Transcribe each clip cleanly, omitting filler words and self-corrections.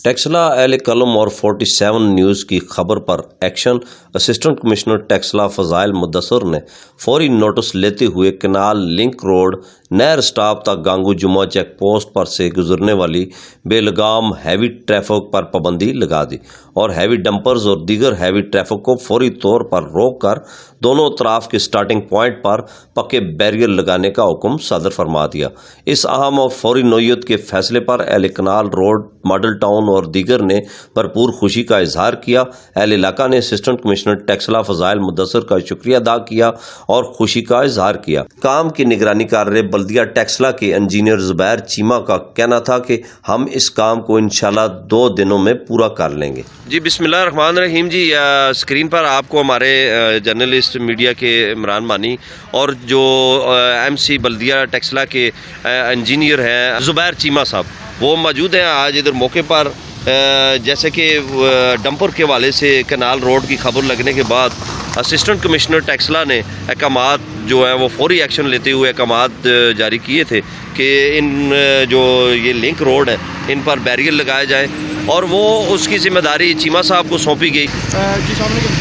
ٹیکسلا اہل قلم اور 47 نیوز کی خبر پر ایکشن۔ اسسٹنٹ کمشنر ٹیکسلا فضائل مدثر نے فوری نوٹس لیتے ہوئے کینال لنک روڈ نہر سٹاپ تک گانگو جمعہ چیک پوسٹ پر سے گزرنے والی بے لگام ہیوی ٹریفک پر پابندی لگا دی اور ہیوی ڈمپرز اور دیگر ہیوی ٹریفک کو فوری طور پر روک کر دونوں اطراف کے سٹارٹنگ پوائنٹ پر پکے بیریئر لگانے کا حکم صادر فرما دیا۔ اس اہم اور فوری نوعیت کے فیصلے پر اہل کینال روڈ، ماڈل ٹاؤن اور دیگر نے بھرپور خوشی کا اظہار کیا۔ اہل علاقہ نے اسسٹنٹ کمشنر ٹیکسلا فضائل مدثر کا شکریہ ادا کیا اور خوشی کا اظہار کیا۔ کام کی نگرانی کر رہے بلدیہ ٹیکسلا کے انجینئر زبیر چیمہ کا کہنا تھا کہ ہم اس کام کو انشاءاللہ 2 دنوں میں پورا کر لیں گے۔ جی بسم اللہ الرحمن الرحیم۔ جی اسکرین پر آپ کو ہمارے جرنلسٹ میڈیا کے عمران مانی اور جو ایم سی بلدیہ ٹیکسلا کے انجینئر ہیں زبیر چیمہ صاحب وہ موجود ہیں آج ادھر موقع پر۔ جیسے کہ ڈمپر کے حوالے سے کینال روڈ کی خبر لگنے کے بعد اسسٹنٹ کمشنر ٹیکسلا نے احکامات جو ہیں وہ فوری ایکشن لیتے ہوئے احکامات جاری کیے تھے کہ ان جو یہ لنک روڈ ہے ان پر بیریئر لگائے جائیں اور وہ اس کی ذمہ داری چیمہ صاحب کو سونپی گئی۔ جی السلام علیکم۔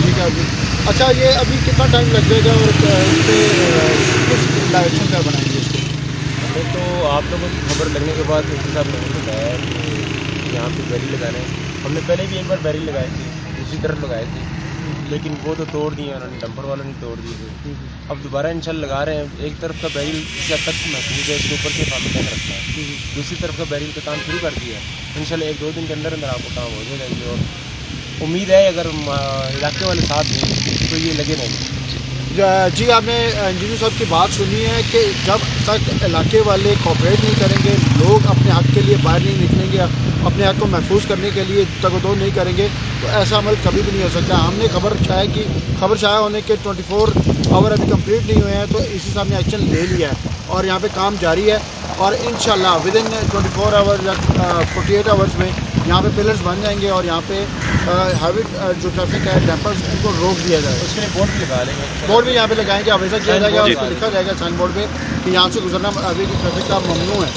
ٹھیک ہے جی۔ اچھا یہ ابھی کتنا ٹائم لگ جائے گا اور اس پہ کس ڈائریکشن کیا بنائیں گے اس کو؟ ہمیں تو آپ لوگوں کی خبر لگنے کے بعد اس صاحب نے ہمیں بتایا کہ یہاں پہ بیری لگانے ہیں۔ ہم نے پہلے بھی ایک بار بیری لگائے تھے، دوسری طرف لگائے تھے لیکن وہ تو توڑ دیے انہوں نے، ڈمپر والوں نے توڑ دیے تھے۔ اب دوبارہ انشاءاللہ لگا رہے ہیں۔ ایک طرف کا بیرل اس حد تک محفوظ ہے، اس کے اوپر سے کام کیا رکھنا ہے، دوسری طرف کا بیرل کا کام شروع کر دیا ہے۔ انشاءاللہ 1-2 دن کے اندر اندر آپ کو کام ہو جائے گا اور امید ہے اگر علاقے والے ساتھ دیں تو یہ لگے رہیں گے۔ جی آپ نے انجینئر صاحب کی بات سنی ہے کہ جب تک علاقے والے کوآپریٹ نہیں کریں گے، لوگ اپنے حق کے لیے باہر نہیں نکلیں گے، اپنے حق کو محفوظ کرنے کے لیے تگ و دو نہیں کریں گے تو ایسا عمل کبھی بھی نہیں ہو سکتا۔ ہم نے خبر شائع ہونے کے 24 آور ابھی کمپلیٹ نہیں ہوئے ہیں تو اسی صاحب نے ایکشن لے لیا ہے اور یہاں پہ کام جاری ہے اور انشاءاللہ ودن 24 آور یا 48 آورس میں یہاں پہ پلرز بن جائیں گے اور یہاں پہ ہیوی جو ٹریفک ہے ڈیمپرز ان کو روک دیا جائے گا۔ اس کے لیے بورڈ بھی لگا لیں گے، بورڈ بھی یہاں پہ لگائیں گے، آویزہ کیا جائے گا، اس کو لکھا جائے گا سائن بورڈ پہ کہ یہاں سے گزرنا ابھی ٹریفک کا ممنوع ہے۔